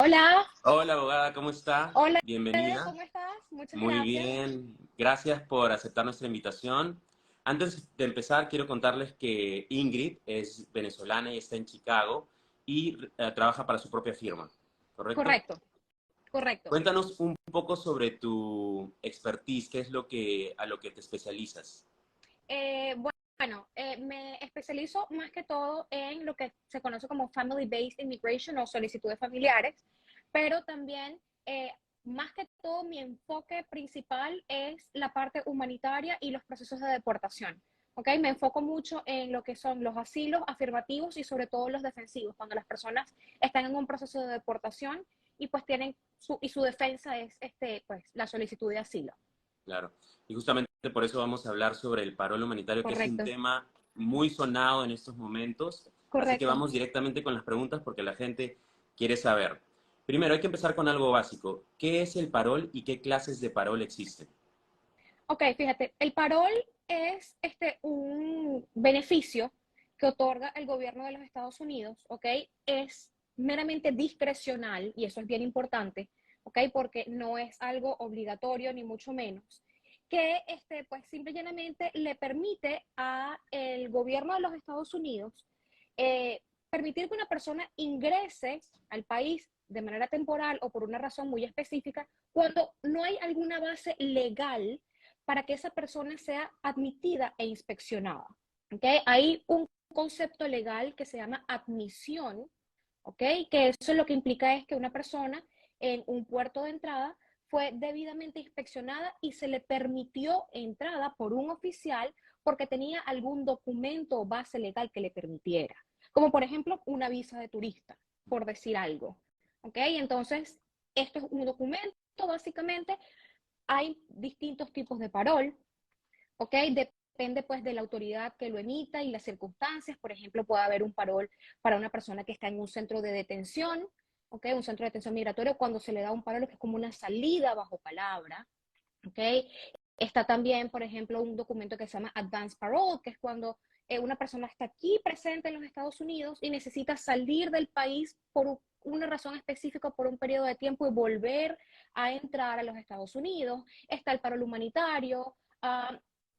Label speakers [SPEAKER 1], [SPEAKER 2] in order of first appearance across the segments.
[SPEAKER 1] Hola,
[SPEAKER 2] Hola, abogada, ¿cómo está?
[SPEAKER 1] hola,
[SPEAKER 2] Bienvenida.
[SPEAKER 1] ¿cómo estás? Muchas
[SPEAKER 2] Muy
[SPEAKER 1] gracias.
[SPEAKER 2] bien. Gracias por aceptar nuestra invitación. Antes de empezar, quiero contarles que Ingrid es venezolana y está en Chicago y trabaja para su propia firma, ¿correcto?
[SPEAKER 1] Correcto, correcto.
[SPEAKER 2] Cuéntanos un poco sobre tu expertise, qué es a lo que te especializas.
[SPEAKER 1] Me especializo más que todo en lo que se conoce como Family-Based Immigration o solicitudes familiares, pero también, más que todo, mi enfoque principal es la parte humanitaria y los procesos de deportación. ¿Ok? Me enfoco mucho en lo que son los asilos afirmativos y sobre todo los defensivos, cuando las personas están en un proceso de deportación y pues tienen su defensa es pues, la solicitud de asilo.
[SPEAKER 2] Claro. Y justamente por eso vamos a hablar sobre el parol humanitario, que es un
[SPEAKER 1] Correcto,
[SPEAKER 2] tema muy sonado en estos momentos. Así que
[SPEAKER 1] correcto.
[SPEAKER 2] vamos directamente con las preguntas porque la gente quiere saber. Primero, hay que empezar con algo básico. ¿Qué es el parol y qué clases de parol existen?
[SPEAKER 1] Ok, fíjate, el parol es un beneficio que otorga el gobierno de los Estados Unidos, ¿ok? Es meramente discrecional y eso es bien importante, ¿ok? Porque no es algo obligatorio ni mucho menos, que pues simple y llanamente le permite a el gobierno de los Estados Unidos permitir que una persona ingrese al país de manera temporal o por una razón muy específica cuando no hay alguna base legal para que esa persona sea admitida e inspeccionada. ¿Okay? Hay un concepto legal que se llama admisión, ¿okay? Que eso lo que implica es que una persona en un puerto de entrada fue debidamente inspeccionada y se le permitió entrada por un oficial porque tenía algún documento o base legal que le permitiera, como por ejemplo una visa de turista, por decir algo. ¿Ok? Entonces, esto es un documento básicamente. Hay distintos tipos de parol, ¿ok? Depende pues de la autoridad que lo emita y las circunstancias. Por ejemplo, puede haber un parol para una persona que está en un centro de detención, ¿ok? Un centro de detención migratorio, cuando se le da un parol que es como una salida bajo palabra, ¿ok? Está también, por ejemplo, un documento que se llama Advance Parole, que es cuando una persona está aquí presente en los Estados Unidos y necesita salir del país por una razón específica, por un periodo de tiempo y volver a entrar a los Estados Unidos. Está el parol humanitario,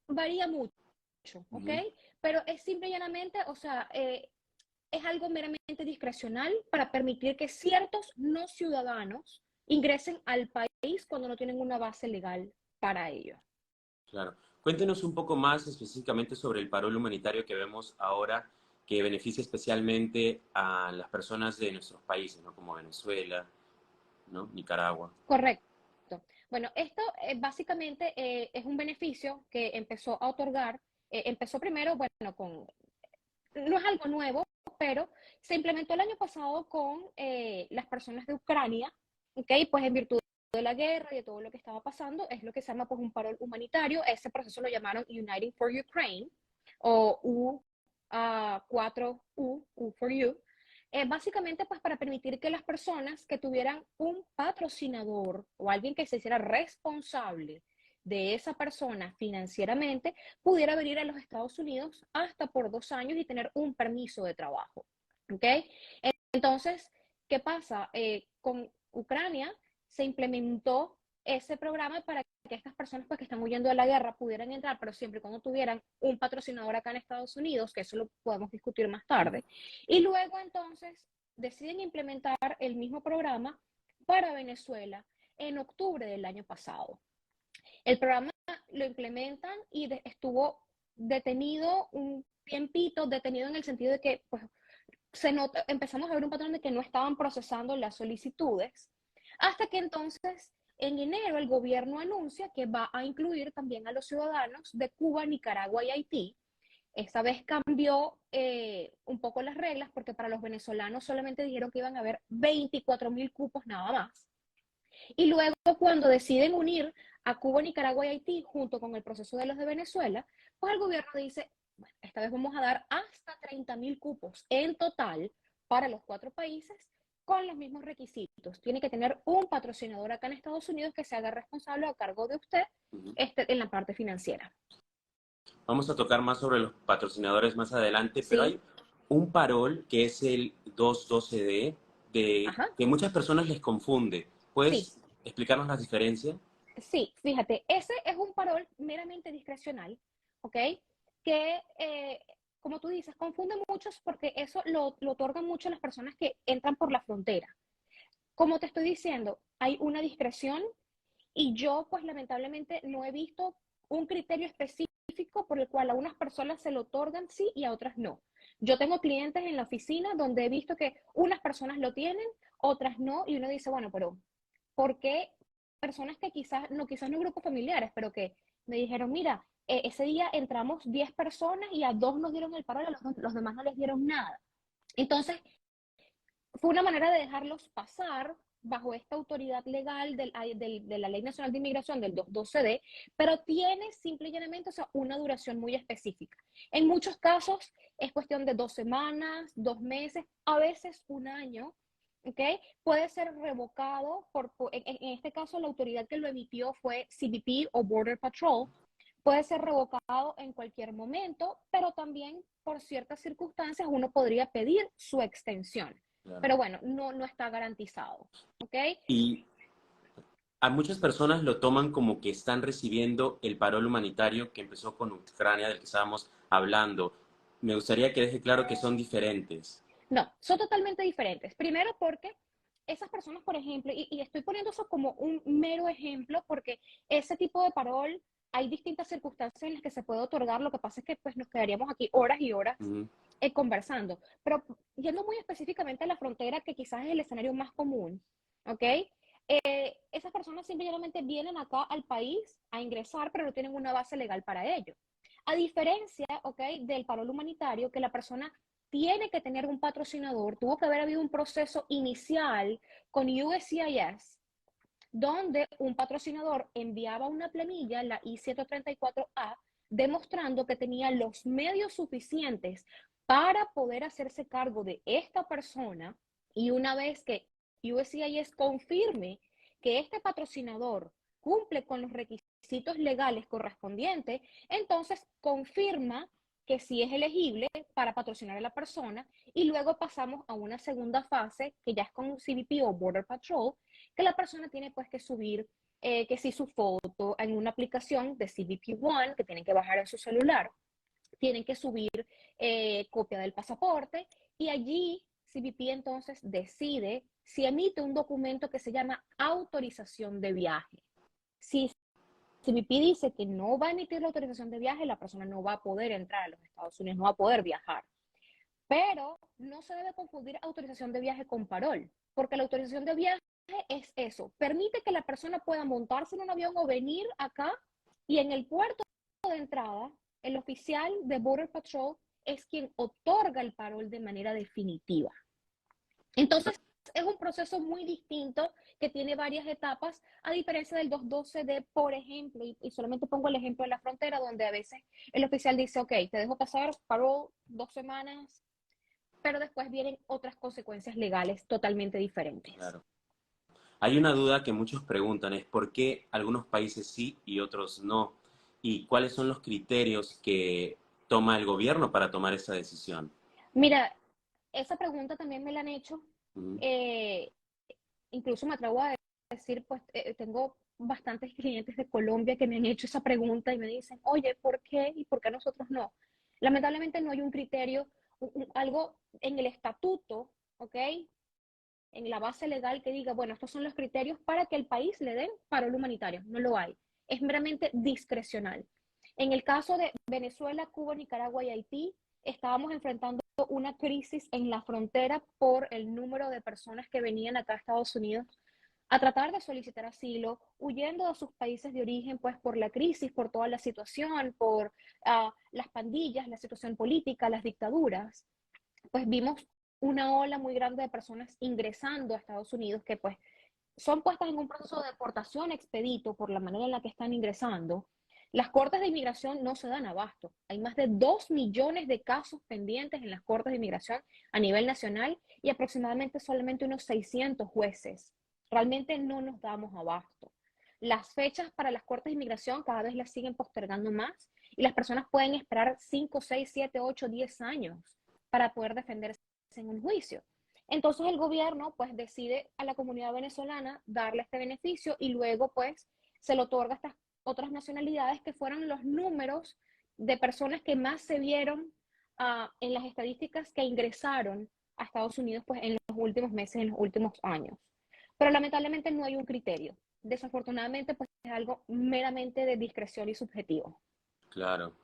[SPEAKER 1] varía mucho,
[SPEAKER 2] Uh
[SPEAKER 1] ¿ok?
[SPEAKER 2] -huh.
[SPEAKER 1] Pero es simple y llanamente, o sea, es algo meramente discrecional para permitir que ciertos no ciudadanos ingresen al país cuando no tienen una base legal para ello.
[SPEAKER 2] Claro. Cuéntenos un poco más específicamente sobre el parol humanitario que vemos ahora, que beneficia especialmente a las personas de nuestros países, ¿no? Como Venezuela, ¿no? Nicaragua.
[SPEAKER 1] Correcto. Bueno, esto básicamente es un beneficio que empezó a otorgar, empezó primero, bueno, no es algo nuevo, pero se implementó el año pasado con las personas de Ucrania, ¿ok? Pues en virtud de la guerra y de todo lo que estaba pasando, es lo que se llama pues un parol humanitario. Ese proceso lo llamaron Uniting for Ukraine o U4U, U for You. Básicamente pues para permitir que las personas que tuvieran un patrocinador o alguien que se hiciera responsable de esa persona financieramente pudiera venir a los Estados Unidos hasta por 2 años y tener un permiso de trabajo. ¿Ok? Entonces, ¿qué pasa? Con Ucrania se implementó ese programa para que estas personas pues, que están huyendo de la guerra pudieran entrar, pero siempre y cuando tuvieran un patrocinador acá en Estados Unidos, que eso lo podemos discutir más tarde. Y luego entonces deciden implementar el mismo programa para Venezuela en octubre del año pasado. El programa lo implementan y estuvo detenido un tiempito, detenido en el sentido de que pues, empezamos a ver un patrón de que no estaban procesando las solicitudes, hasta que entonces en enero el gobierno anuncia que va a incluir también a los ciudadanos de Cuba, Nicaragua y Haití. Esta vez cambió un poco las reglas porque para los venezolanos solamente dijeron que iban a haber 24,000 cupos nada más. Y luego cuando deciden unir a Cuba, Nicaragua y Haití junto con el proceso de los de Venezuela, pues el gobierno dice, bueno, esta vez vamos a dar hasta 30,000 cupos en total para los 4 países con los mismos requisitos. Tiene que tener un patrocinador acá en Estados Unidos que se haga responsable a cargo de usted
[SPEAKER 2] Uh -huh.
[SPEAKER 1] en la parte financiera.
[SPEAKER 2] Vamos a tocar más sobre los patrocinadores más adelante, pero
[SPEAKER 1] ¿Sí?
[SPEAKER 2] hay un parol que es el 212D, de
[SPEAKER 1] Ajá,
[SPEAKER 2] que muchas personas les confunde.
[SPEAKER 1] sí.
[SPEAKER 2] ¿Puedes explicarnos las diferencias?
[SPEAKER 1] Sí, fíjate, ese es un parol meramente discrecional, ¿ok? Que, como tú dices, confunde muchos porque eso lo otorgan mucho las personas que entran por la frontera. Como te estoy diciendo, hay una discreción y yo, pues lamentablemente, no he visto un criterio específico por el cual a unas personas se lo otorgan sí y a otras no. Yo tengo clientes en la oficina donde he visto que unas personas lo tienen, otras no, y uno dice, bueno, pero ¿por qué personas que quizás no grupos familiares, pero que me dijeron, mira, ese día entramos 10 personas y a 2 nos dieron el paro y a los demás no les dieron nada? Entonces, fue una manera de dejarlos pasar bajo esta autoridad legal de la Ley Nacional de Inmigración del 212D, pero tiene simple y llanamente, o sea, una duración muy específica. En muchos casos es cuestión de 2 semanas, 2 meses, a veces un año, ¿ok? Puede ser revocado, en este caso la autoridad que lo emitió fue CBP o Border Patrol, puede ser revocado en cualquier momento, pero también por ciertas circunstancias uno podría pedir su extensión.
[SPEAKER 2] Claro.
[SPEAKER 1] Pero bueno, no está garantizado. ¿Ok?
[SPEAKER 2] Y a muchas personas lo toman como que están recibiendo el parol humanitario que empezó con Ucrania, del que estábamos hablando. Me gustaría que deje claro que son diferentes.
[SPEAKER 1] No, son totalmente diferentes. Primero porque esas personas, por ejemplo, y estoy poniendo eso como un mero ejemplo porque ese tipo de parol hay distintas circunstancias en las que se puede otorgar. Lo que pasa es que pues nos quedaríamos aquí horas y horas
[SPEAKER 2] Ujú.
[SPEAKER 1] conversando. Pero yendo muy específicamente a la frontera, que quizás es el escenario más común, ¿ok? Esas personas simplemente vienen acá al país a ingresar, pero no tienen una base legal para ello. A diferencia, ¿ok?, del parol humanitario, que la persona tiene que tener un patrocinador, tuvo que haber habido un proceso inicial con USCIS, donde un patrocinador enviaba una planilla, la I-134A, demostrando que tenía los medios suficientes para poder hacerse cargo de esta persona, y una vez que USCIS confirme que este patrocinador cumple con los requisitos legales correspondientes, entonces confirma que sí es elegible para patrocinar a la persona, y luego pasamos a una segunda fase que ya es con CBP o Border Patrol, que la persona tiene pues que subir que si su foto en una aplicación de CBP One que tienen que bajar en su celular, tienen que subir copia del pasaporte, y allí CBP entonces decide si emite un documento que se llama autorización de viaje. Si CBP dice que no va a emitir la autorización de viaje, la persona no va a poder entrar a los Estados Unidos, no va a poder viajar. Pero no se debe confundir autorización de viaje con parol, porque la autorización de viaje es eso, permite que la persona pueda montarse en un avión o venir acá, y en el puerto de entrada, el oficial de Border Patrol es quien otorga el parol de manera definitiva. Entonces, es un proceso muy distinto que tiene varias etapas, a diferencia del 212D, por ejemplo, y solamente pongo el ejemplo de la frontera, donde a veces el oficial dice, ok, te dejo pasar, parol 2 semanas, pero después vienen otras consecuencias legales totalmente diferentes.
[SPEAKER 2] Claro. Hay una duda que muchos preguntan, es por qué algunos países sí y otros no, y cuáles son los criterios que toma el gobierno para tomar esa decisión.
[SPEAKER 1] Mira, esa pregunta también me la han hecho.
[SPEAKER 2] Ujú.
[SPEAKER 1] eh, Incluso me atrevo a decir, pues tengo bastantes clientes de Colombia que me han hecho esa pregunta y me dicen, oye, ¿por qué? ¿Y por qué nosotros no? Lamentablemente no hay un criterio, algo en el estatuto, ¿ok? En la base legal que diga, bueno, estos son los criterios para que el país le den parol humanitario. No lo hay. Es meramente discrecional. En el caso de Venezuela, Cuba, Nicaragua y Haití, estábamos enfrentando una crisis en la frontera por el número de personas que venían acá a Estados Unidos a tratar de solicitar asilo, huyendo de sus países de origen, pues por la crisis, por toda la situación, por las pandillas, la situación política, las dictaduras. Pues vimos una ola muy grande de personas ingresando a Estados Unidos que pues son puestas en un proceso de deportación expedito por la manera en la que están ingresando. Las cortes de inmigración no se dan abasto. Hay más de 2 millones de casos pendientes en las cortes de inmigración a nivel nacional y aproximadamente solamente unos 600 jueces. Realmente no nos damos abasto. Las fechas para las cortes de inmigración cada vez las siguen postergando más, y las personas pueden esperar 5, 6, 7, 8, 10 años para poder defenderse en un juicio. Entonces el gobierno pues decide a la comunidad venezolana darle este beneficio y luego pues se le otorga a estas otras nacionalidades que fueron los números de personas que más se vieron en las estadísticas que ingresaron a Estados Unidos pues en los últimos meses, en los últimos años. Pero lamentablemente no hay un criterio. Desafortunadamente pues es algo meramente de discreción y subjetivo.
[SPEAKER 2] Claro.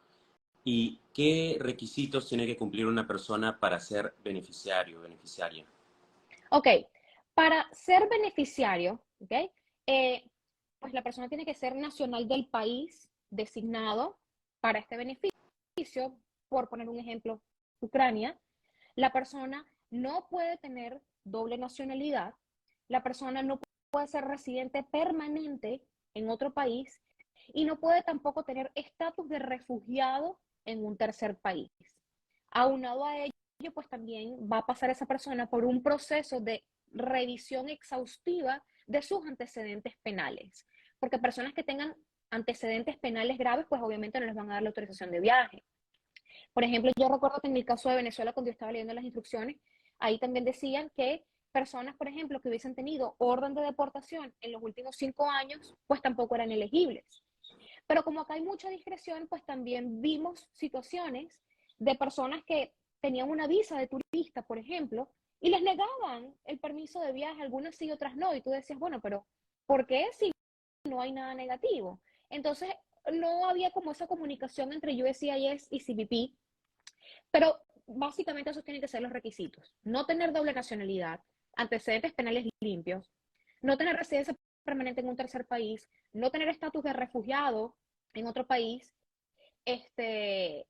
[SPEAKER 2] ¿Y qué requisitos tiene que cumplir una persona para ser beneficiario o beneficiaria?
[SPEAKER 1] Ok, para ser beneficiario, okay, pues la persona tiene que ser nacional del país designado para este beneficio. Por poner un ejemplo, Ucrania. La persona no puede tener doble nacionalidad. La persona no puede ser residente permanente en otro país y no puede tampoco tener estatus de refugiado en un tercer país. Aunado a ello, pues también va a pasar esa persona por un proceso de revisión exhaustiva de sus antecedentes penales. Porque personas que tengan antecedentes penales graves, pues obviamente no les van a dar la autorización de viaje. Por ejemplo, yo recuerdo que en el caso de Venezuela, cuando yo estaba leyendo las instrucciones, ahí también decían que personas, por ejemplo, que hubiesen tenido orden de deportación en los últimos 5 años, pues tampoco eran elegibles. Pero como acá hay mucha discreción, pues también vimos situaciones de personas que tenían una visa de turista, por ejemplo, y les negaban el permiso de viaje, algunas sí, otras no. Y tú decías, bueno, pero ¿por qué si no hay nada negativo? Entonces, no había como esa comunicación entre USCIS y CBP, pero básicamente esos tienen que ser los requisitos. No tener doble nacionalidad, antecedentes penales limpios, no tener residencia permanente en un tercer país, no tener estatus de refugiado en otro país,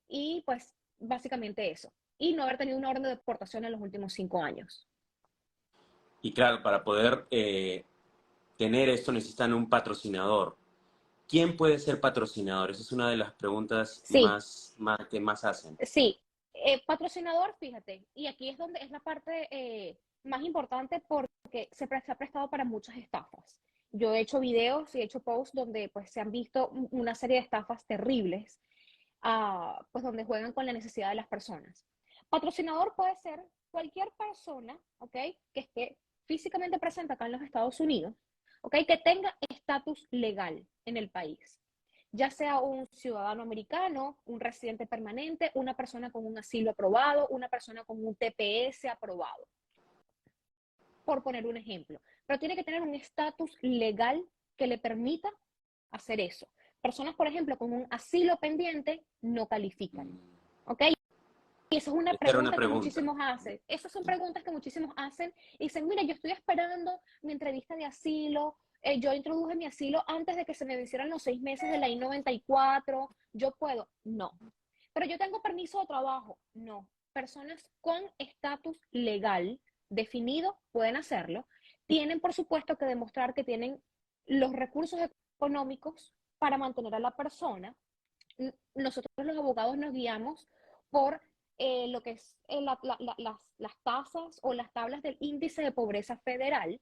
[SPEAKER 1] y pues básicamente eso. Y no haber tenido una orden de deportación en los últimos 5 años.
[SPEAKER 2] Y claro, para poder tener esto necesitan un patrocinador. ¿Quién puede ser patrocinador? Esa es una de las preguntas
[SPEAKER 1] Sí,
[SPEAKER 2] que más hacen.
[SPEAKER 1] sí. Patrocinador, fíjate, y aquí es donde es la parte más importante porque se ha prestado para muchas estafas. Yo he hecho videos y he hecho posts donde pues se han visto una serie de estafas terribles, pues donde juegan con la necesidad de las personas. Patrocinador puede ser cualquier persona, ¿ok? Que esté físicamente presente acá en los Estados Unidos, ¿ok? Que tenga estatus legal en el país, ya sea un ciudadano americano, un residente permanente, una persona con un asilo aprobado, una persona con un TPS aprobado, por poner un ejemplo. Pero tiene que tener un estatus legal que le permita hacer eso. Personas, por ejemplo, con un asilo pendiente no califican. ¿Ok? Y esa es una
[SPEAKER 2] Esta era una
[SPEAKER 1] pregunta que
[SPEAKER 2] pregunta.
[SPEAKER 1] muchísimos hacen. Esas son preguntas que muchísimos hacen y dicen, mira, yo estoy esperando mi entrevista de asilo, yo introduje mi asilo antes de que se me vencieran los 6 meses de la I-94, yo puedo. No. Pero yo tengo permiso de trabajo. No. Personas con estatus legal definido pueden hacerlo. Tienen, por supuesto, que demostrar que tienen los recursos económicos para mantener a la persona. Nosotros los abogados nos guiamos por lo que es las tasas o las tablas del índice de pobreza federal,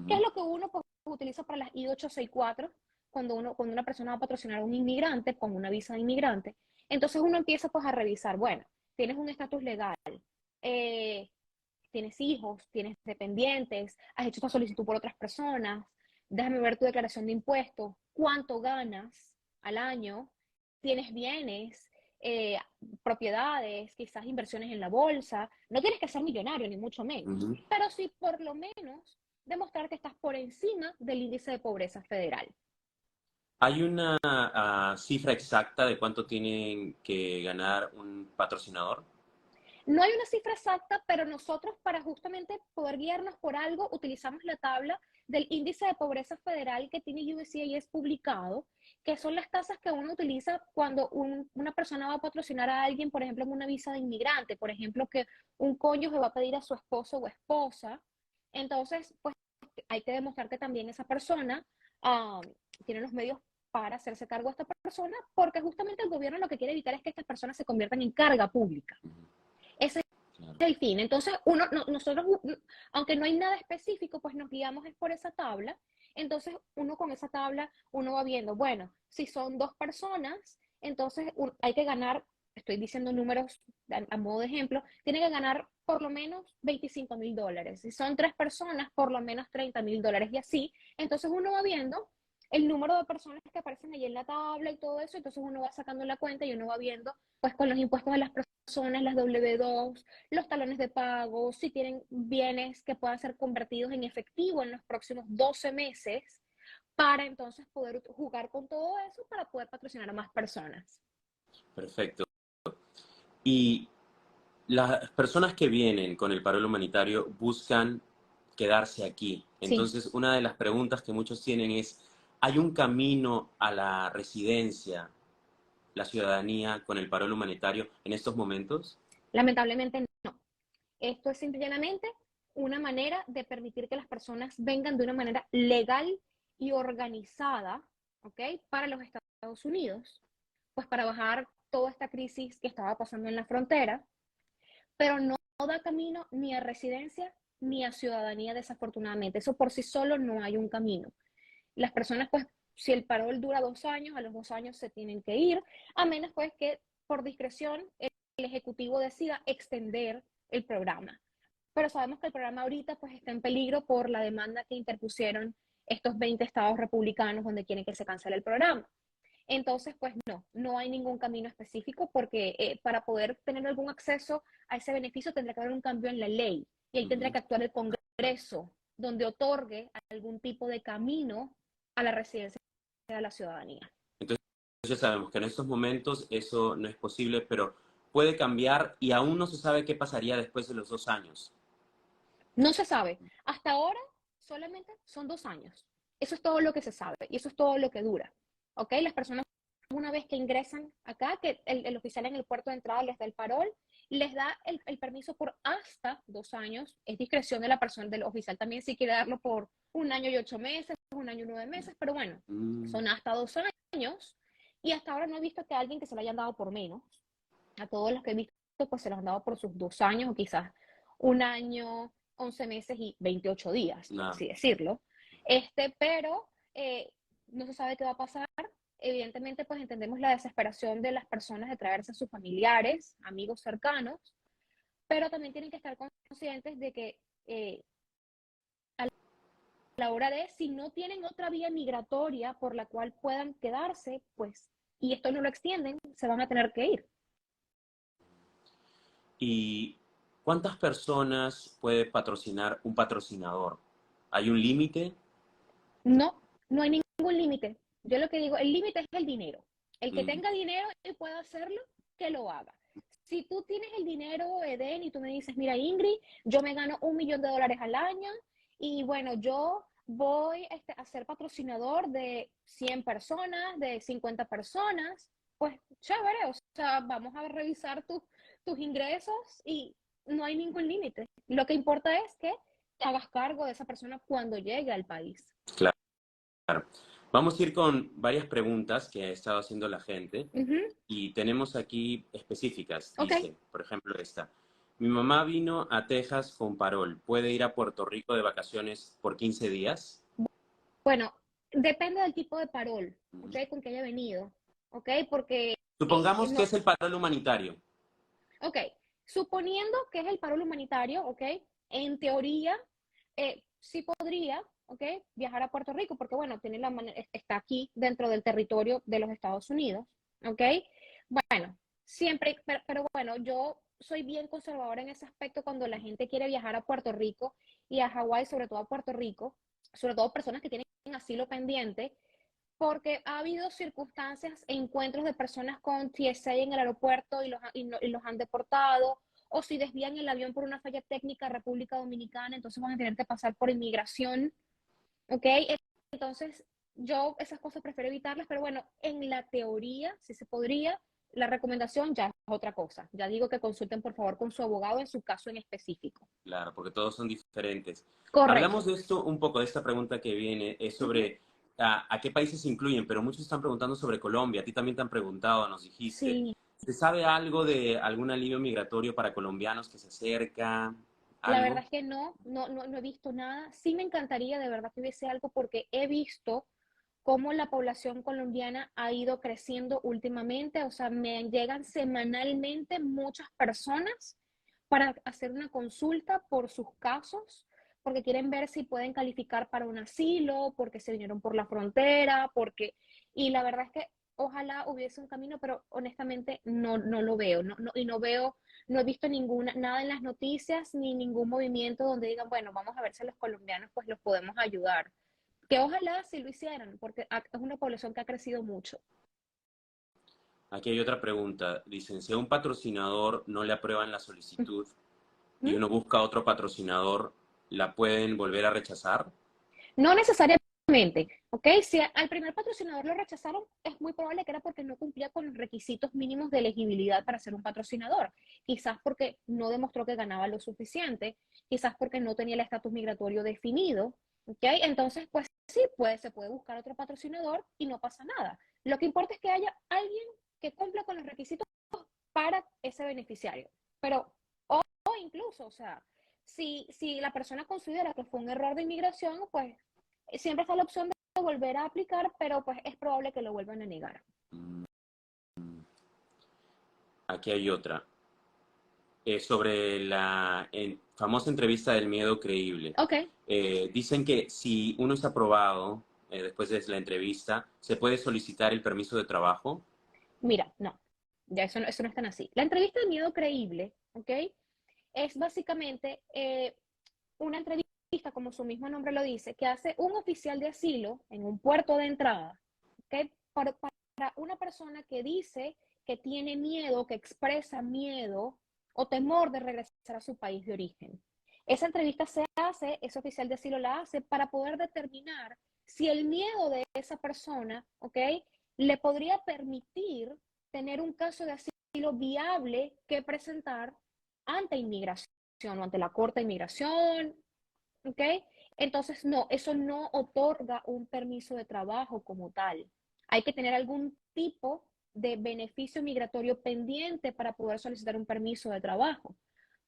[SPEAKER 1] que es lo que uno pues, utiliza para las I-864 cuando una persona va a patrocinar a un inmigrante con una visa de inmigrante. Entonces uno empieza pues a revisar, bueno, tienes un estatus legal, eh, tienes hijos, tienes dependientes, has hecho esta solicitud por otras personas, déjame ver tu declaración de impuestos, cuánto ganas al año, tienes bienes, propiedades, quizás inversiones en la bolsa. No tienes que ser millonario, ni mucho menos,
[SPEAKER 2] Ujú.
[SPEAKER 1] pero sí por lo menos demostrar que estás por encima del índice de pobreza federal.
[SPEAKER 2] ¿Hay una cifra exacta de cuánto tienen que ganar un patrocinador?
[SPEAKER 1] No hay una cifra exacta, pero nosotros para justamente poder guiarnos por algo utilizamos la tabla del índice de pobreza federal que tiene USCIS publicado, que son las tasas que uno utiliza cuando una persona va a patrocinar a alguien, por ejemplo, en una visa de inmigrante, por ejemplo, que un cónyuge va a pedir a su esposo o esposa. Entonces, pues hay que demostrar que también esa persona tiene los medios para hacerse cargo de esta persona, porque justamente el gobierno lo que quiere evitar es que estas personas se conviertan en carga pública. Ese
[SPEAKER 2] Claro.
[SPEAKER 1] es el fin. Entonces, nosotros, aunque no hay nada específico, pues nos guiamos es por esa tabla. Entonces, uno con esa tabla, uno va viendo, bueno, si son dos personas, entonces hay que ganar estoy diciendo números a modo de ejemplo, tiene que ganar por lo menos $25,000. Si son 3 personas, por lo menos $30,000 y así. Entonces uno va viendo el número de personas que aparecen allí en la tabla y todo eso, entonces uno va sacando la cuenta y uno va viendo, pues con los impuestos de las personas, las W2, los talones de pago, si tienen bienes que puedan ser convertidos en efectivo en los próximos 12 meses, para entonces poder jugar con todo eso para poder patrocinar a más personas.
[SPEAKER 2] Perfecto. Y las personas que vienen con el paro humanitario buscan quedarse aquí.
[SPEAKER 1] Sí.
[SPEAKER 2] Entonces, una de las preguntas que muchos tienen es, ¿hay un camino a la residencia, la ciudadanía con el paro humanitario en estos momentos?
[SPEAKER 1] Lamentablemente no. Esto es simplemente una manera de permitir que las personas vengan de una manera legal y organizada, ¿ok? Para los Estados Unidos, pues para bajar toda esta crisis que estaba pasando en la frontera, pero no da camino ni a residencia ni a ciudadanía, desafortunadamente. Eso por sí solo no hay un camino. Las personas, pues, si el parol dura 2 años, a los 2 años se tienen que ir, a menos pues que por discreción el Ejecutivo decida extender el programa. Pero sabemos que el programa ahorita pues está en peligro por la demanda que interpusieron estos 20 estados republicanos donde quieren que se cancele el programa. Entonces, pues no hay ningún camino específico porque para poder tener algún acceso a ese beneficio tendrá que haber un cambio en la ley y ahí tendrá que actuar el Congreso donde otorgue algún tipo de camino a la residencia de la ciudadanía.
[SPEAKER 2] Entonces, ya sabemos que en estos momentos eso no es posible, pero puede cambiar y aún no se sabe qué pasaría después de los 2 años.
[SPEAKER 1] No se sabe. Hasta ahora solamente son 2 años. Eso es todo lo que se sabe y eso es todo lo que dura. ¿Ok? Las personas una vez que ingresan acá, que el oficial en el puerto de entrada les da el parol, les da el permiso por hasta 2 años. Es discreción de la persona, del oficial también si quiere darlo por 1 año y 8 meses, 1 año y 9 meses, pero bueno, son hasta 2 años. Y hasta ahora no he visto que alguien que se lo hayan dado por menos. A todos los que he visto, pues se los han dado por sus 2 años o quizás 1 año, 11 meses y 28 días, por
[SPEAKER 2] Nada.
[SPEAKER 1] así decirlo. Pero no se sabe qué va a pasar. Evidentemente, pues entendemos la desesperación de las personas de traerse a sus familiares, amigos cercanos, pero también tienen que estar conscientes de que a la hora de, si no tienen otra vía migratoria por la cual puedan quedarse, pues, y esto no lo extienden, se van a tener que ir.
[SPEAKER 2] ¿Y cuántas personas puede patrocinar un patrocinador? ¿Hay un límite?
[SPEAKER 1] No hay ningún límite. Yo lo que digo, el límite es el dinero. El que
[SPEAKER 2] Mm.
[SPEAKER 1] tenga dinero y pueda hacerlo, que lo haga. Si tú tienes el dinero, Eden, y tú me dices, mira, Ingrid, yo me gano $1 millón al año y bueno, yo voy a ser patrocinador de 100 personas, de 50 personas, pues chévere, o sea, vamos a revisar tus ingresos y no hay ningún límite. Lo que importa es que te hagas cargo de esa persona cuando llegue al país.
[SPEAKER 2] Claro. Vamos a ir con varias preguntas que ha estado haciendo la gente y tenemos aquí específicas.
[SPEAKER 1] Ok,
[SPEAKER 2] Dice, por ejemplo, esta. Mi mamá vino a Texas con parol. ¿Puede ir a Puerto Rico de vacaciones por 15 días?
[SPEAKER 1] bueno, depende del tipo de parol, ¿ok? Con que haya venido, ¿ok? Porque
[SPEAKER 2] Supongamos que
[SPEAKER 1] no,
[SPEAKER 2] es el parol humanitario.
[SPEAKER 1] ok, suponiendo que es el parol humanitario, ¿ok? En teoría, sí podría, ¿ok? Viajar a Puerto Rico, porque bueno, está aquí dentro del territorio de los Estados Unidos, ¿ok? Bueno, siempre, pero bueno, yo soy bien conservadora en ese aspecto cuando la gente quiere viajar a Puerto Rico y a Hawái, sobre todo a Puerto Rico, sobre todo personas que tienen asilo pendiente, porque ha habido circunstancias, encuentros de personas con TSA en el aeropuerto y los han deportado, o si desvían el avión por una falla técnica a República Dominicana, entonces van a tener que pasar por inmigración, ¿ok? Entonces, yo esas cosas prefiero evitarlas, pero bueno, en la teoría, si se podría, la recomendación ya es otra cosa. Ya digo que consulten por favor con su abogado en su caso en específico.
[SPEAKER 2] Claro, porque todos son diferentes. Hablamos
[SPEAKER 1] Correcto.
[SPEAKER 2] de esto un poco, de esta pregunta que viene, es
[SPEAKER 1] Uh -huh.
[SPEAKER 2] sobre a qué países se incluyen, pero muchos están preguntando sobre Colombia. A ti también te han preguntado, nos dijiste.
[SPEAKER 1] Sí,
[SPEAKER 2] ¿Se sabe algo de algún alivio migratorio para colombianos que se acerca?
[SPEAKER 1] la
[SPEAKER 2] ¿Algo?
[SPEAKER 1] verdad es que no he visto nada. Sí me encantaría de verdad que hubiese algo porque he visto cómo la población colombiana ha ido creciendo últimamente. O sea, me llegan semanalmente muchas personas para hacer una consulta por sus casos, porque quieren ver si pueden calificar para un asilo, porque se vinieron por la frontera, porque... Y la verdad es que ojalá hubiese un camino, pero honestamente no lo veo, y no veo, no he visto nada en las noticias, ni ningún movimiento donde digan, bueno, vamos a ver si a los colombianos pues los podemos ayudar. Que ojalá sí lo hicieran, porque es una población que ha crecido mucho.
[SPEAKER 2] Aquí hay otra pregunta. Dicen, si a un patrocinador no le aprueban la solicitud y
[SPEAKER 1] ¿Mm?
[SPEAKER 2] uno busca otro patrocinador, ¿la pueden volver a rechazar?
[SPEAKER 1] No necesariamente, ¿ok? Si al primer patrocinador lo rechazaron, es muy probable que era porque no cumplía con los requisitos mínimos de elegibilidad para ser un patrocinador. Quizás porque no demostró que ganaba lo suficiente, quizás porque no tenía el estatus migratorio definido, ¿ok? Entonces, pues sí, se puede buscar otro patrocinador y no pasa nada. Lo que importa es que haya alguien que cumpla con los requisitos para ese beneficiario. Pero, o incluso, o sea, si la persona considera que fue un error de inmigración, pues siempre está la opción de volver a aplicar, pero pues es probable que lo vuelvan a negar.
[SPEAKER 2] Mm, Aquí hay otra. Sobre la famosa entrevista del miedo creíble.
[SPEAKER 1] Ok,
[SPEAKER 2] Dicen que si uno es aprobado después de la entrevista, ¿se puede solicitar el permiso de trabajo?
[SPEAKER 1] mira, no, ya eso no es tan así. La entrevista de miedo creíble, ¿ok? Es básicamente una entrevista, como su mismo nombre lo dice, que hace un oficial de asilo en un puerto de entrada, ¿ok? Para una persona que dice que tiene miedo, que expresa miedo o temor de regresar a su país de origen. Esa entrevista se hace, ese oficial de asilo la hace para poder determinar si el miedo de esa persona, ¿ok? Le podría permitir tener un caso de asilo viable que presentar ante inmigración o ante la Corte de Inmigración, ¿ok? Entonces, no, eso no otorga un permiso de trabajo como tal. Hay que tener algún tipo de beneficio migratorio pendiente para poder solicitar un permiso de trabajo.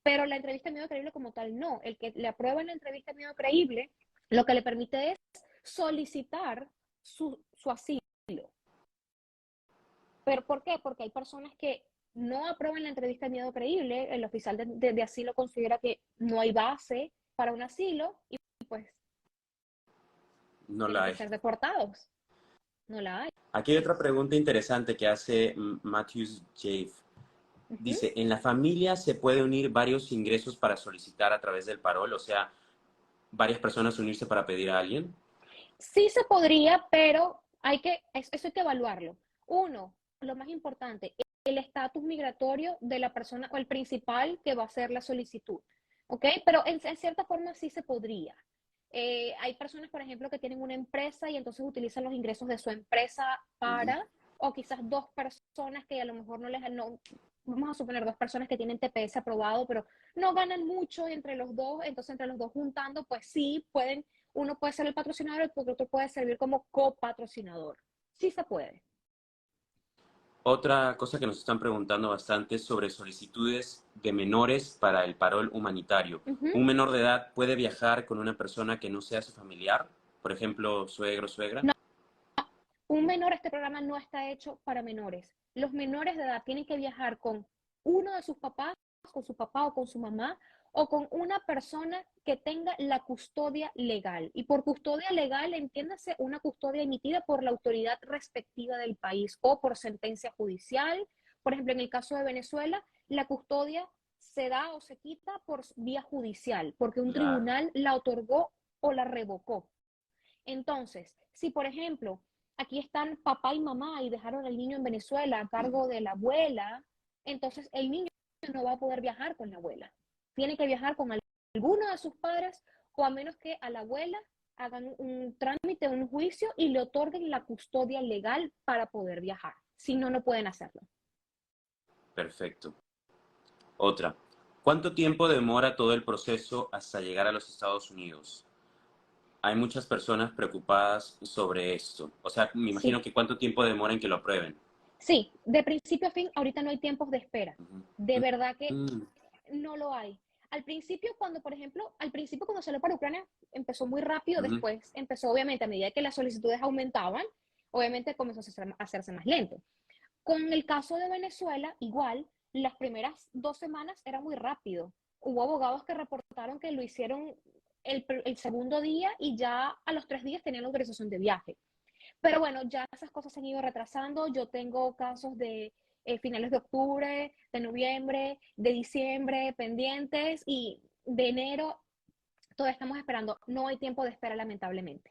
[SPEAKER 1] Pero la entrevista de miedo creíble como tal, no. El que le aprueba la entrevista de miedo creíble, lo que le permite es solicitar su asilo. ¿Pero por qué? Porque hay personas que no aprueban la entrevista de miedo creíble, el oficial de asilo considera que no hay base para un asilo y pues
[SPEAKER 2] No la
[SPEAKER 1] tienen que
[SPEAKER 2] hay.
[SPEAKER 1] ser deportados. No la hay.
[SPEAKER 2] Aquí hay otra pregunta interesante que hace Matthews Jave.
[SPEAKER 1] Uh -huh.
[SPEAKER 2] Dice, ¿en la familia se puede unir varios ingresos para solicitar a través del parol? O sea, varias personas unirse para pedir a alguien.
[SPEAKER 1] Sí se podría, pero eso hay que evaluarlo. Uno, lo más importante, el estatus migratorio de la persona o el principal que va a hacer la solicitud. ¿Ok? Pero en cierta forma sí se podría. Hay personas, por ejemplo, que tienen una empresa y entonces utilizan los ingresos de su empresa
[SPEAKER 2] Ujú.
[SPEAKER 1] para, o quizás dos personas que a lo mejor vamos a suponer dos personas que tienen TPS aprobado, pero no ganan mucho entre los dos, entonces entre los dos juntando, pues sí pueden, uno puede ser el patrocinador y el otro puede servir como copatrocinador. Sí se puede.
[SPEAKER 2] Otra cosa que nos están preguntando bastante es sobre solicitudes de menores para el parol humanitario.
[SPEAKER 1] Uh -huh.
[SPEAKER 2] ¿Un menor de edad puede viajar con una persona que no sea su familiar? Por ejemplo, suegro, suegra.
[SPEAKER 1] No, un menor, este programa no está hecho para menores. Los menores de edad tienen que viajar con uno de sus papás, con su papá o con su mamá, o con una persona que tenga la custodia legal. Y por custodia legal, entiéndase una custodia emitida por la autoridad respectiva del país o por sentencia judicial. Por ejemplo, en el caso de Venezuela, la custodia se da o se quita por vía judicial, porque un
[SPEAKER 2] Claro.
[SPEAKER 1] tribunal la otorgó o la revocó. Entonces, si por ejemplo aquí están papá y mamá y dejaron al niño en Venezuela a cargo de la abuela, entonces el niño no va a poder viajar con la abuela. Tiene que viajar con alguno de sus padres o a menos que a la abuela hagan un trámite, un juicio y le otorguen la custodia legal para poder viajar. Si no, no pueden hacerlo.
[SPEAKER 2] Perfecto. Otra. ¿Cuánto tiempo demora todo el proceso hasta llegar a los Estados Unidos? Hay muchas personas preocupadas sobre esto. O sea, me imagino
[SPEAKER 1] Sí,
[SPEAKER 2] que cuánto tiempo demora en que lo aprueben.
[SPEAKER 1] sí, de principio a fin, ahorita no hay tiempos de espera.
[SPEAKER 2] Ujú.
[SPEAKER 1] De verdad que
[SPEAKER 2] Mm,
[SPEAKER 1] no lo hay. al principio, cuando, por ejemplo, al principio cuando salió para Ucrania, empezó muy rápido,
[SPEAKER 2] Ujú.
[SPEAKER 1] después empezó, obviamente, a medida que las solicitudes aumentaban, obviamente comenzó a hacerse más lento. Con el caso de Venezuela, igual, las primeras 2 semanas era muy rápido. Hubo abogados que reportaron que lo hicieron el segundo día y ya a los 3 días tenían la autorización de viaje. Pero bueno, ya esas cosas se han ido retrasando. Yo tengo casos de finales de octubre, de noviembre, de diciembre pendientes y de enero todavía estamos esperando. No hay tiempo de espera, lamentablemente.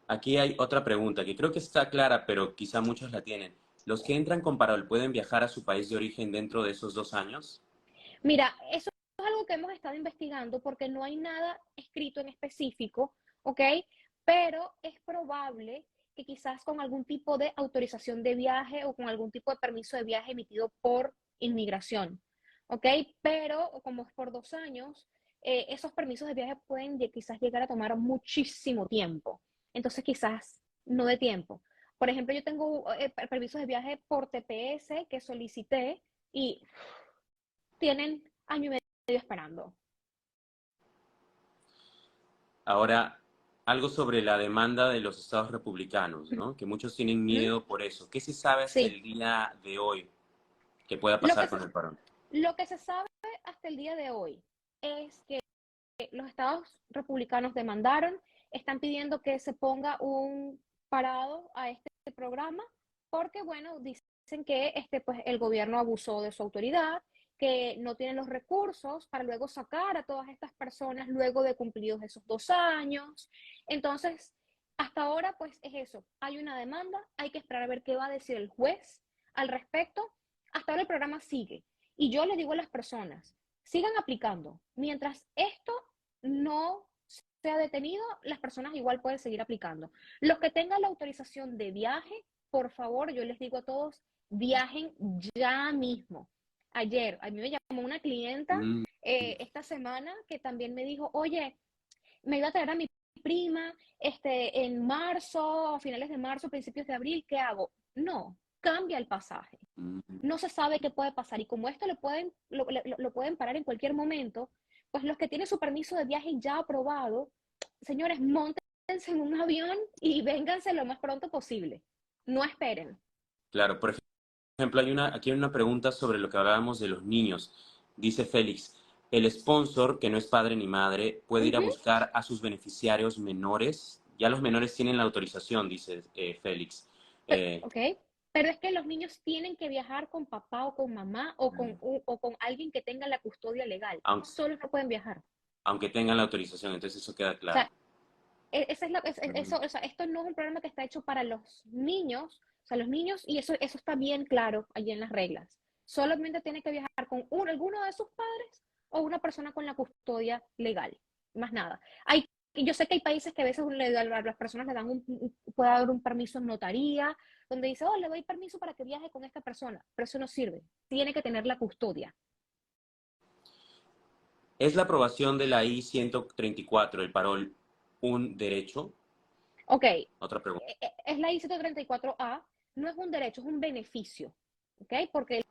[SPEAKER 2] Aquí hay otra pregunta que creo que está clara, pero quizá muchos la tienen. ¿Los que entran con parol pueden viajar a su país de origen dentro de esos 2 años?
[SPEAKER 1] Mira, eso es algo que hemos estado investigando porque no hay nada escrito en específico, ¿ok? Pero es probable que quizás con algún tipo de autorización de viaje o con algún tipo de permiso de viaje emitido por inmigración, ¿ok? Pero como es por 2 años, esos permisos de viaje pueden quizás llegar a tomar muchísimo tiempo. Entonces quizás no de tiempo. Por ejemplo, yo tengo permisos de viaje por TPS que solicité y tienen año y medio esperando.
[SPEAKER 2] Ahora, algo sobre la demanda de los estados republicanos,
[SPEAKER 1] Uh
[SPEAKER 2] ¿no? Que muchos tienen
[SPEAKER 1] -huh.
[SPEAKER 2] miedo por eso. ¿Qué se sabe hasta
[SPEAKER 1] Sí,
[SPEAKER 2] el día de hoy que pueda
[SPEAKER 1] lo que,
[SPEAKER 2] pasar
[SPEAKER 1] se,
[SPEAKER 2] con el parol?
[SPEAKER 1] lo que se sabe hasta el día de hoy es que los estados republicanos demandaron, están pidiendo que se ponga un parado a este programa porque, bueno, dicen que pues, el gobierno abusó de su autoridad, que no tienen los recursos para luego sacar a todas estas personas luego de cumplidos esos 2 años. Entonces, hasta ahora, pues es eso. Hay una demanda, hay que esperar a ver qué va a decir el juez al respecto. Hasta ahora el programa sigue. Y yo le digo a las personas, sigan aplicando. Mientras esto no sea detenido, las personas igual pueden seguir aplicando. Los que tengan la autorización de viaje, por favor, yo les digo a todos, viajen ya mismo. Ayer, a mí me llamó una clienta
[SPEAKER 2] Mm,
[SPEAKER 1] esta semana que también me dijo, oye, me iba a traer a mi prima en marzo, a finales de marzo, principios de abril, ¿qué hago? No, cambia el pasaje.
[SPEAKER 2] mm.
[SPEAKER 1] No se sabe qué puede pasar y como esto lo pueden parar en cualquier momento, pues los que tienen su permiso de viaje ya aprobado, señores, montense en un avión y vénganse lo más pronto posible. No esperen.
[SPEAKER 2] Claro, por ejemplo, aquí hay una pregunta sobre lo que hablábamos de los niños. Dice Félix, ¿el sponsor, que no es padre ni madre, puede
[SPEAKER 1] Uh
[SPEAKER 2] ir a
[SPEAKER 1] -huh.
[SPEAKER 2] buscar a sus beneficiarios menores? Ya los menores tienen la autorización, dice Félix.
[SPEAKER 1] Ok, pero es que los niños tienen que viajar con papá o con mamá o con alguien que tenga la custodia legal.
[SPEAKER 2] aunque,
[SPEAKER 1] Solos no pueden viajar.
[SPEAKER 2] aunque tengan la autorización, entonces eso queda
[SPEAKER 1] O
[SPEAKER 2] claro.
[SPEAKER 1] sea, eso, o sea, esto no es un programa que está hecho para los niños, o sea, los niños, y eso está bien claro allí en las reglas. Solamente tiene que viajar con alguno de sus padres o una persona con la custodia legal, más nada. Yo sé que hay países que a veces a las personas le dan puede haber un permiso en notaría, donde dice, oh, le doy permiso para que viaje con esta persona, pero eso no sirve, tiene que tener la custodia.
[SPEAKER 2] ¿Es la aprobación de la I-134, el parol, un derecho?
[SPEAKER 1] Ok,
[SPEAKER 2] Otra pregunta.
[SPEAKER 1] es la I-134A, no es un derecho, es un beneficio, ¿ok? Porque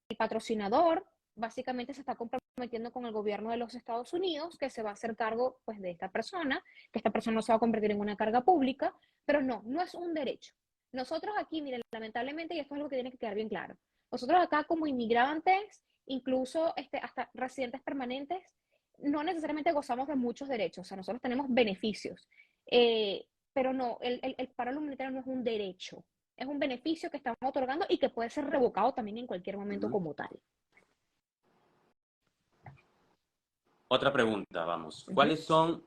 [SPEAKER 1] el patrocinador básicamente se está comprometiendo con el gobierno de los Estados Unidos que se va a hacer cargo pues, de esta persona, que esta persona no se va a convertir en una carga pública, pero no es un derecho. Nosotros aquí, miren, lamentablemente, y esto es algo que tiene que quedar bien claro, nosotros acá como inmigrantes, incluso hasta residentes permanentes, no necesariamente gozamos de muchos derechos, o sea, nosotros tenemos beneficios. Pero no, el paro humanitario no es un derecho, es un beneficio que estamos otorgando y que puede ser revocado también en cualquier momento
[SPEAKER 2] Ujú.
[SPEAKER 1] como tal.
[SPEAKER 2] Otra pregunta, vamos.
[SPEAKER 1] Uh -huh.
[SPEAKER 2] ¿Cuáles son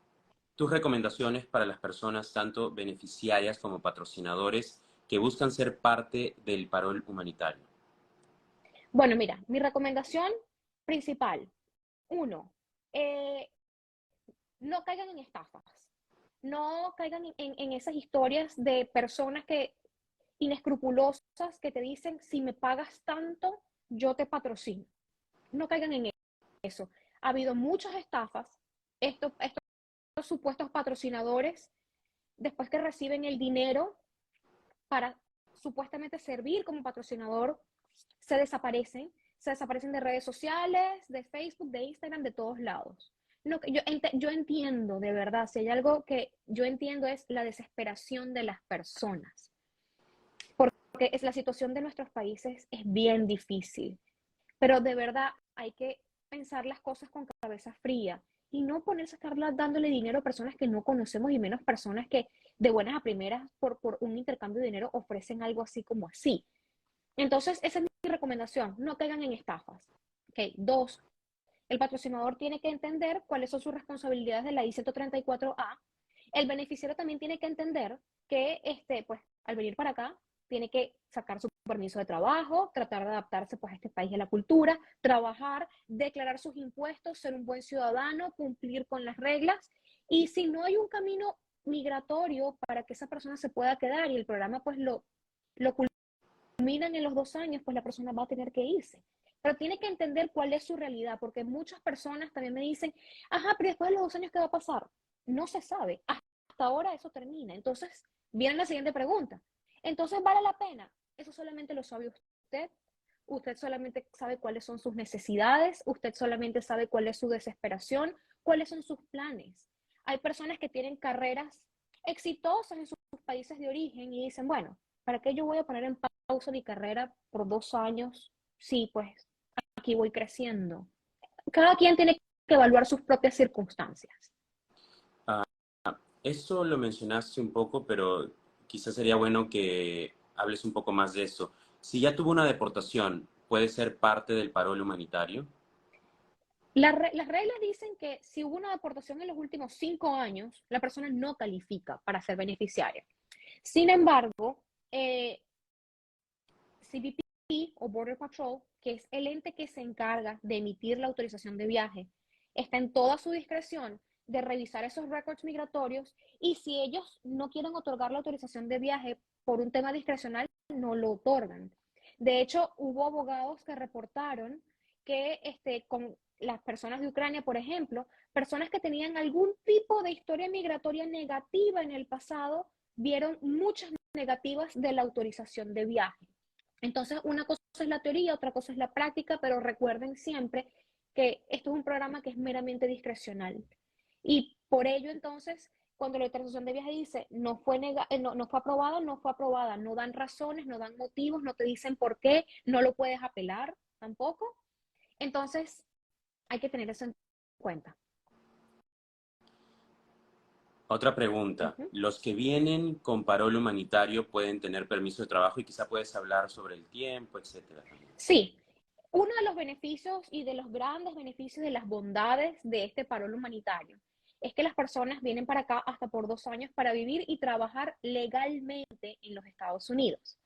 [SPEAKER 2] tus recomendaciones para las personas, tanto beneficiarias como patrocinadores, que buscan ser parte del parol humanitario?
[SPEAKER 1] Bueno, mira, mi recomendación principal, uno, no caigan en estafas, no caigan en esas historias de personas que inescrupulosas que te dicen, si me pagas tanto, yo te patrocino. No caigan en eso. Ha habido muchas estafas, estos supuestos patrocinadores, después que reciben el dinero para supuestamente servir como patrocinador, se desaparecen, se desaparecen de redes sociales, de Facebook, de Instagram, de todos lados. No, yo entiendo, de verdad, si hay algo que yo entiendo es la desesperación de las personas, porque la situación de nuestros países es bien difícil, pero de verdad hay que pensar las cosas con cabeza fría y no ponerse a estar dándole dinero a personas que no conocemos y menos personas que de buenas a primeras por un intercambio de dinero ofrecen algo así como así. Entonces, esa es mi recomendación, no caigan en estafas. Okay. 2, el patrocinador tiene que entender cuáles son sus responsabilidades de la I-134A. El beneficiario también tiene que entender que, pues, al venir para acá, tiene que sacar su permiso de trabajo, tratar de adaptarse pues, a este país y a la cultura, trabajar, declarar sus impuestos, ser un buen ciudadano, cumplir con las reglas. Y si no hay un camino migratorio para que esa persona se pueda quedar y el programa pues lo culminan en los 2 años, pues la persona va a tener que irse. Pero tiene que entender cuál es su realidad, porque muchas personas también me dicen, ajá, pero después de los 2 años, ¿qué va a pasar? No se sabe. Hasta ahora eso termina. Entonces, viene la siguiente pregunta. Entonces, ¿vale la pena? Eso solamente lo sabe usted. Usted solamente sabe cuáles son sus necesidades. Usted solamente sabe cuál es su desesperación, cuáles son sus planes. Hay personas que tienen carreras exitosas en sus países de origen y dicen, bueno, ¿para qué yo voy a poner en pausa mi carrera por 2 años? Sí, pues aquí voy creciendo. Cada quien tiene que evaluar sus propias circunstancias.
[SPEAKER 2] Eso lo mencionaste un poco, pero quizás sería bueno que hables un poco más de eso. Si ya tuvo una deportación, ¿puede ser parte del parol humanitario?
[SPEAKER 1] Las reglas dicen que si hubo una deportación en los últimos 5 años, la persona no califica para ser beneficiaria. Sin embargo, CBP o Border Patrol, que es el ente que se encarga de emitir la autorización de viaje, está en toda su discreción de revisar esos récords migratorios y si ellos no quieren otorgar la autorización de viaje por un tema discrecional, no lo otorgan. De hecho, hubo abogados que reportaron que con las personas de Ucrania, por ejemplo, personas que tenían algún tipo de historia migratoria negativa en el pasado, vieron muchas negativas de la autorización de viaje. Entonces, una cosa es la teoría, otra cosa es la práctica, pero recuerden siempre que esto es un programa que es meramente discrecional. Y por ello, entonces, cuando la autorización de viaje dice no fue, no fue aprobada, no fue aprobada, no dan razones, no dan motivos, no te dicen por qué, no lo puedes apelar tampoco. Entonces, hay que tener eso en cuenta.
[SPEAKER 2] Otra pregunta. Los que vienen con parol humanitario pueden tener permiso de trabajo y quizá puedes hablar sobre el tiempo, etcétera.
[SPEAKER 1] Sí, uno de los beneficios y de los grandes beneficios de las bondades de este parol humanitario es que las personas vienen para acá hasta por 2 años para vivir y trabajar legalmente en los Estados Unidos.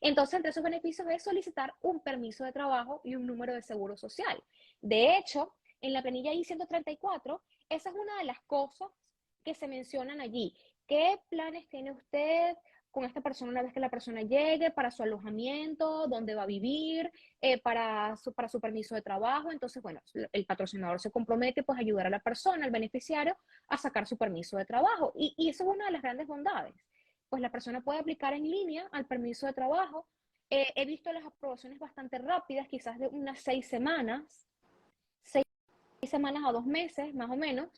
[SPEAKER 1] Entonces, entre esos beneficios es solicitar un permiso de trabajo y un número de seguro social. De hecho, en la planilla I-134, esa es una de las cosas que se mencionan allí. ¿Qué planes tiene usted con esta persona una vez que la persona llegue, para su alojamiento, dónde va a vivir, para su permiso de trabajo? Entonces, bueno, el patrocinador se compromete pues a ayudar a la persona, al beneficiario, a sacar su permiso de trabajo. Y eso es una de las grandes bondades. Pues la persona puede aplicar en línea al permiso de trabajo. He visto las aprobaciones bastante rápidas, quizás de unas 6 semanas, 6 semanas a 2 meses, más o menos.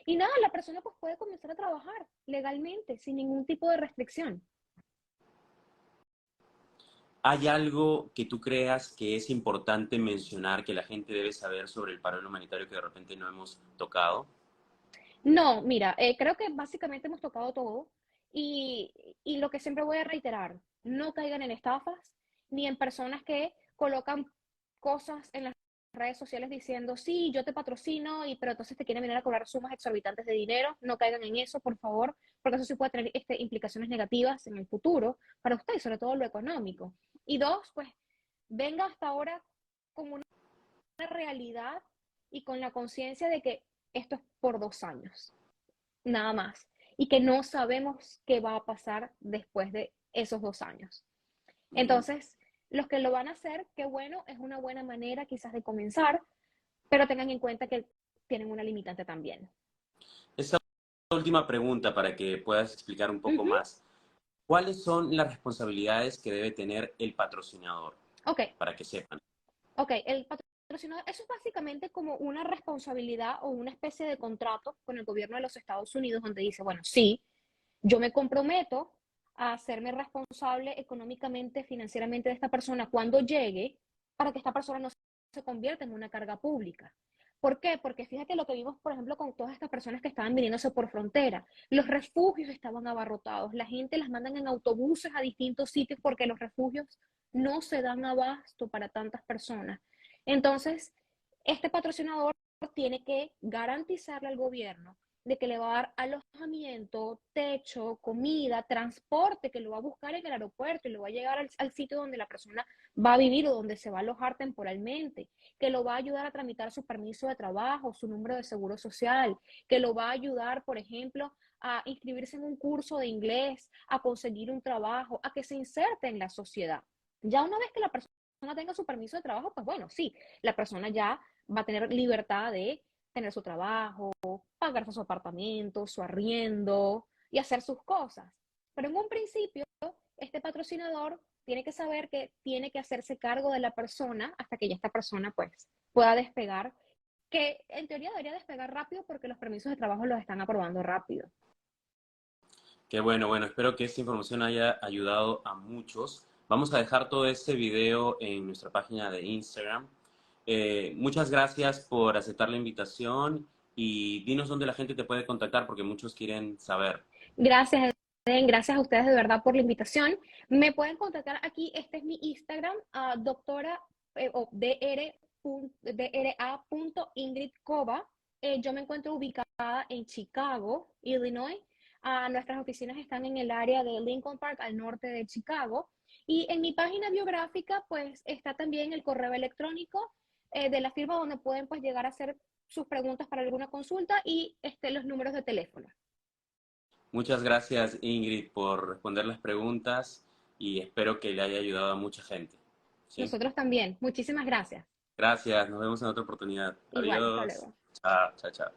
[SPEAKER 1] Y nada, la persona pues puede comenzar a trabajar legalmente, sin ningún tipo de restricción.
[SPEAKER 2] ¿Hay algo que tú creas que es importante mencionar, que la gente debe saber sobre el parol humanitario que de repente no hemos tocado?
[SPEAKER 1] No, mira, creo que básicamente hemos tocado todo y lo que siempre voy a reiterar, no caigan en estafas ni en personas que colocan cosas en las redes sociales diciendo, sí, yo te patrocino, pero entonces te quieren venir a cobrar sumas exorbitantes de dinero. No caigan en eso, por favor, porque eso sí puede tener implicaciones negativas en el futuro para usted, sobre todo lo económico. Y 2, pues venga hasta ahora con una realidad y con la conciencia de que esto es por 2 años, nada más, y que no sabemos qué va a pasar después de esos 2 años. Entonces, los que lo van a hacer, qué bueno, es una buena manera quizás de comenzar, pero tengan en cuenta que tienen una limitante también.
[SPEAKER 2] Esa última pregunta para que puedas explicar un poco más. ¿Cuáles son las responsabilidades que debe tener el patrocinador?
[SPEAKER 1] Ok,
[SPEAKER 2] Para que sepan.
[SPEAKER 1] Ok, el patrocinador, eso es básicamente como una responsabilidad o una especie de contrato con el gobierno de los Estados Unidos donde dice, bueno, sí, yo me comprometo a hacerme responsable económicamente, financieramente de esta persona cuando llegue, para que esta persona no se convierta en una carga pública. ¿Por qué? Porque fíjate lo que vimos, por ejemplo, con todas estas personas que estaban viniéndose por frontera. Los refugios estaban abarrotados. La gente las mandan en autobuses a distintos sitios porque los refugios no se dan abasto para tantas personas. Entonces, este patrocinador tiene que garantizarle al gobierno de que le va a dar alojamiento, techo, comida, transporte, que lo va a buscar en el aeropuerto y lo va a llegar al sitio donde la persona va a vivir o donde se va a alojar temporalmente, que lo va a ayudar a tramitar su permiso de trabajo, su número de seguro social, que lo va a ayudar, por ejemplo, a inscribirse en un curso de inglés, a conseguir un trabajo, a que se inserte en la sociedad. Ya una vez que la persona tenga su permiso de trabajo, pues bueno, sí, la persona ya va a tener libertad de tener su trabajo, pagarse su apartamento, su arriendo y hacer sus cosas. Pero en un principio, este patrocinador tiene que saber que tiene que hacerse cargo de la persona hasta que ya esta persona pues pueda despegar, que en teoría debería despegar rápido porque los permisos de trabajo los están aprobando rápido.
[SPEAKER 2] Qué bueno, bueno, espero que esta información haya ayudado a muchos. Vamos a dejar todo este video en nuestra página de Instagram. Muchas gracias por aceptar la invitación y dinos dónde la gente te puede contactar porque muchos quieren saber.
[SPEAKER 1] Gracias, Eden, gracias a ustedes de verdad por la invitación. Me pueden contactar aquí, este es mi Instagram, doctora o dra.ingrid Cova. Yo me encuentro ubicada en Chicago, Illinois. Nuestras oficinas están en el área de Lincoln Park, al norte de Chicago. Y en mi página biográfica, pues está también el correo electrónico de la firma donde pueden pues llegar a hacer sus preguntas para alguna consulta y los números de teléfono.
[SPEAKER 2] Muchas gracias, Ingrid, por responder las preguntas y espero que le haya ayudado a mucha gente. ¿Sí?
[SPEAKER 1] Nosotros también. Muchísimas gracias.
[SPEAKER 2] Gracias, nos vemos en otra oportunidad.
[SPEAKER 1] Igual, hasta
[SPEAKER 2] Adiós.
[SPEAKER 1] luego.
[SPEAKER 2] Chao, chao, chao.